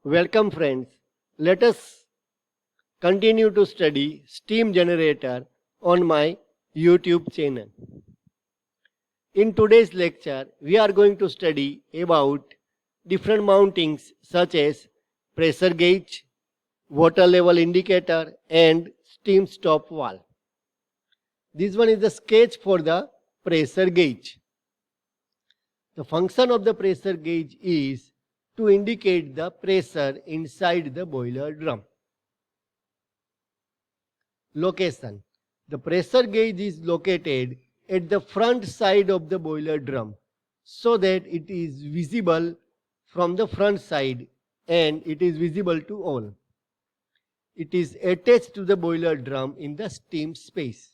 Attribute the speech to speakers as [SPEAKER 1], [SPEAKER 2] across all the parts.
[SPEAKER 1] Welcome friends. Let us continue to study steam generator on my YouTube channel. In today's lecture, we are going to study about different mountings such as pressure gauge, water level indicator and steam stop valve. This one is the sketch for the pressure gauge. The function of the pressure gauge is to indicate the pressure inside the boiler drum. Location. The pressure gauge is located at the front side of the boiler drum so that it is visible from the front side and it is visible to all. It is attached to the boiler drum in the steam space.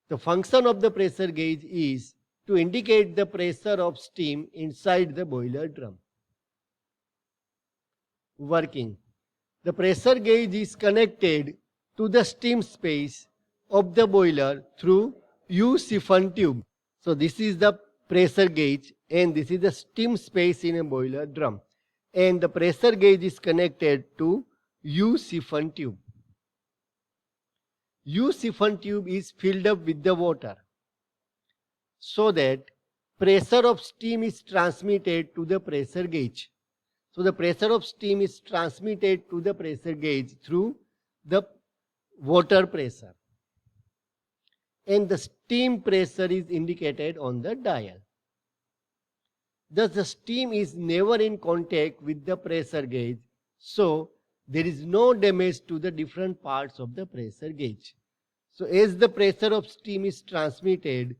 [SPEAKER 1] The function of the pressure gauge is to indicate the pressure of steam inside the boiler drum. Working. The pressure gauge is connected to the steam space of the boiler through U-siphon tube. So this is the pressure gauge and this is the steam space in a boiler drum. And the pressure gauge is connected to U-siphon tube. U-siphon tube is filled up with the water so that pressure of steam is transmitted to the pressure gauge. So the pressure of steam is transmitted to the pressure gauge through the water pressure. And the steam pressure is indicated on the dial. Thus the steam is never in contact with the pressure gauge. So there is no damage to the different parts of the pressure gauge. So as the pressure of steam is transmitted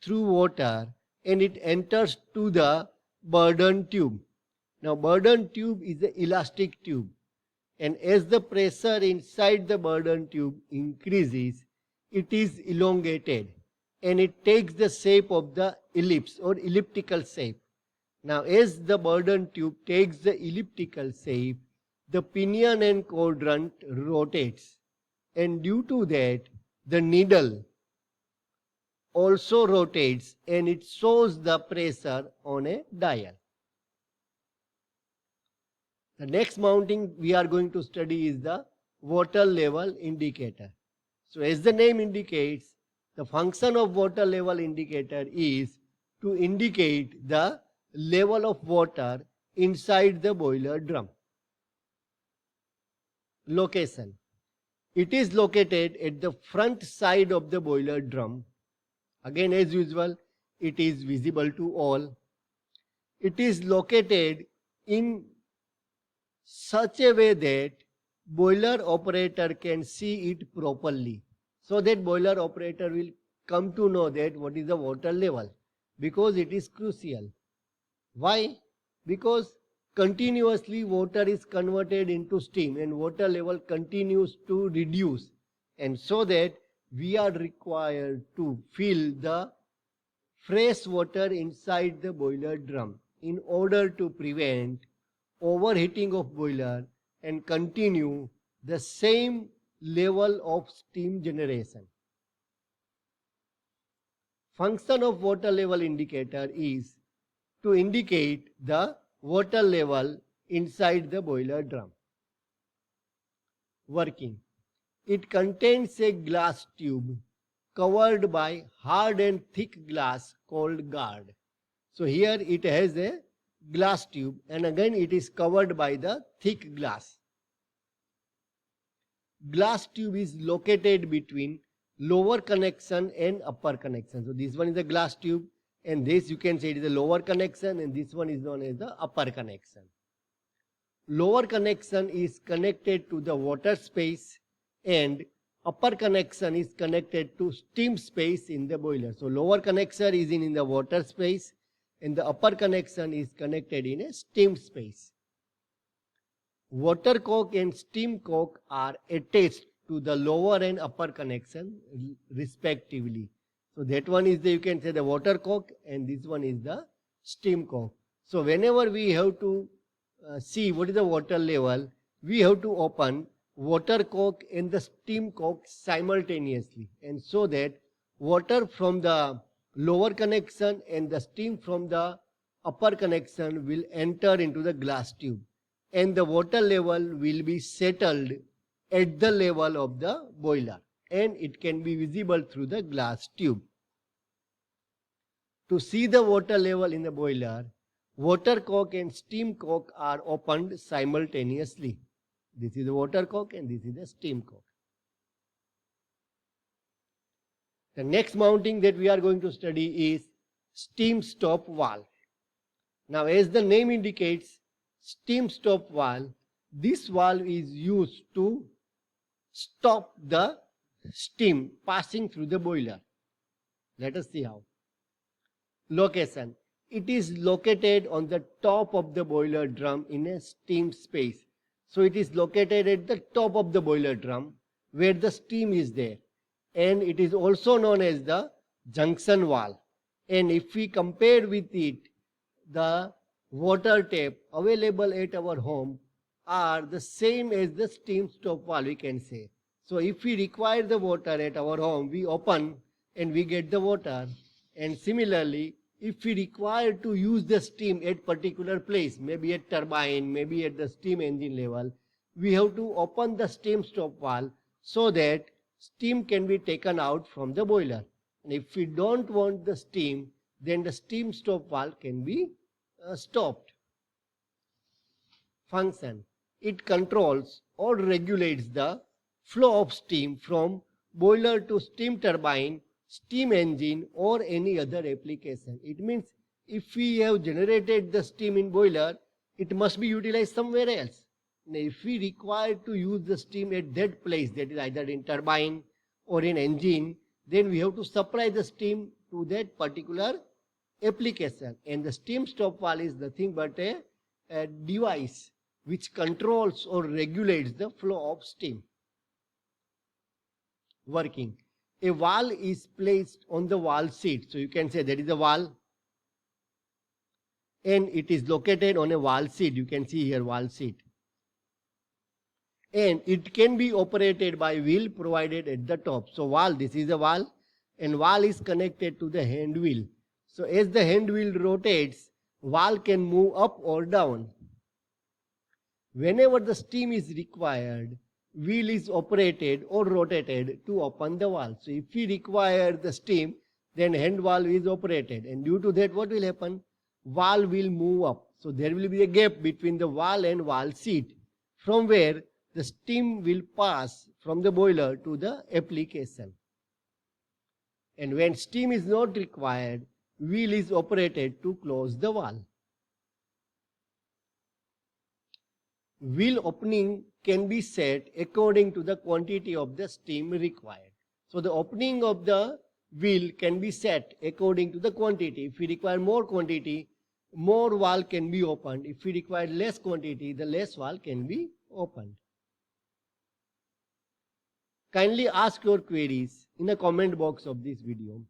[SPEAKER 1] through water and it enters to the Bourdon tube. Now Bourdon tube is an elastic tube and as the pressure inside the Bourdon tube increases, it is elongated and it takes the shape of the ellipse or elliptical shape. Now as the Bourdon tube takes the elliptical shape, the pinion and quadrant rotates and due to that the needle also rotates and it shows the pressure on a dial. The next mounting we are going to study is the water level indicator. So as the name indicates, the function of water level indicator is to indicate the level of water inside the boiler drum. Location. It is located at the front side of the boiler drum. Again, as usual, it is visible to all. It is located in such a way that boiler operator can see it properly. So that boiler operator will come to know that what is the water level because it is crucial. Why? Because continuously water is converted into steam and water level continues to reduce, and so that we are required to fill the fresh water inside the boiler drum in order to prevent overheating of boiler and continue the same level of steam generation. Function of water level indicator is to indicate the water level inside the boiler drum. Working. It contains a glass tube covered by hard and thick glass called guard. So here it has a glass tube and again it is covered by the thick glass. Glass tube is located between lower connection and upper connection. So this one is a glass tube and this you can say it is a lower connection and this one is known as the upper connection. Lower connection is connected to the water space and upper connection is connected to steam space in the boiler. So lower connection is in the water space and the upper connection is connected in a steam space. Water coke and steam coke are attached to the lower and upper connection respectively. So that one is the, you can say the water coke and this one is the steam coke. So whenever we have to see what is the water level, we have to open water coke and the steam coke simultaneously, and so that water from the lower connection and the steam from the upper connection will enter into the glass tube and the water level will be settled at the level of the boiler and it can be visible through the glass tube. To see the water level in the boiler, water cock and steam cock are opened simultaneously. This is the water cock and this is the steam cock. The next mounting that we are going to study is steam stop valve. Now, as the name indicates, steam stop valve, this valve is used to stop the steam passing through the boiler. Let us see how. Location. It is located on the top of the boiler drum in a steam space. So it is located at the top of the boiler drum where the steam is there. And it is also known as the junction valve. And if we compare with it, the water tap available at our home are the same as the steam stop valve, we can say. So if we require the water at our home, we open and we get the water. And similarly, if we require to use the steam at particular place, maybe at turbine, maybe at the steam engine level, we have to open the steam stop valve so that steam can be taken out from the boiler. And if we don't want the steam, then the steam stop valve can be stopped. Function. It controls or regulates the flow of steam from boiler to steam turbine, steam engine or any other application. It means if we have generated the steam in boiler, it must be utilized somewhere else. Now, if we require to use the steam at that place, that is either in turbine or in engine, then we have to supply the steam to that particular application. And the steam stop valve is nothing but a device which controls or regulates the flow of steam. Working. A valve is placed on the valve seat. So you can say that is a valve. And it is located on a valve seat. You can see here valve seat. And it can be operated by wheel provided at the top. So valve, this is a valve. And valve is connected to the hand wheel. So as the hand wheel rotates, valve can move up or down. Whenever the steam is required, wheel is operated or rotated to open the valve. So if we require the steam, then hand valve is operated. And due to that, what will happen? Valve will move up. So there will be a gap between the valve and valve seat, from where the steam will pass from the boiler to the application. And when steam is not required, wheel is operated to close the valve. Wheel opening can be set according to the quantity of the steam required. So the opening of the wheel can be set according to the quantity. If we require more quantity, more valve can be opened. If we require less quantity, the less valve can be opened. Kindly ask your queries in the comment box of this video.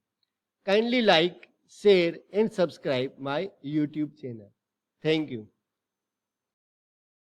[SPEAKER 1] Kindly like, share and subscribe my YouTube channel. Thank you.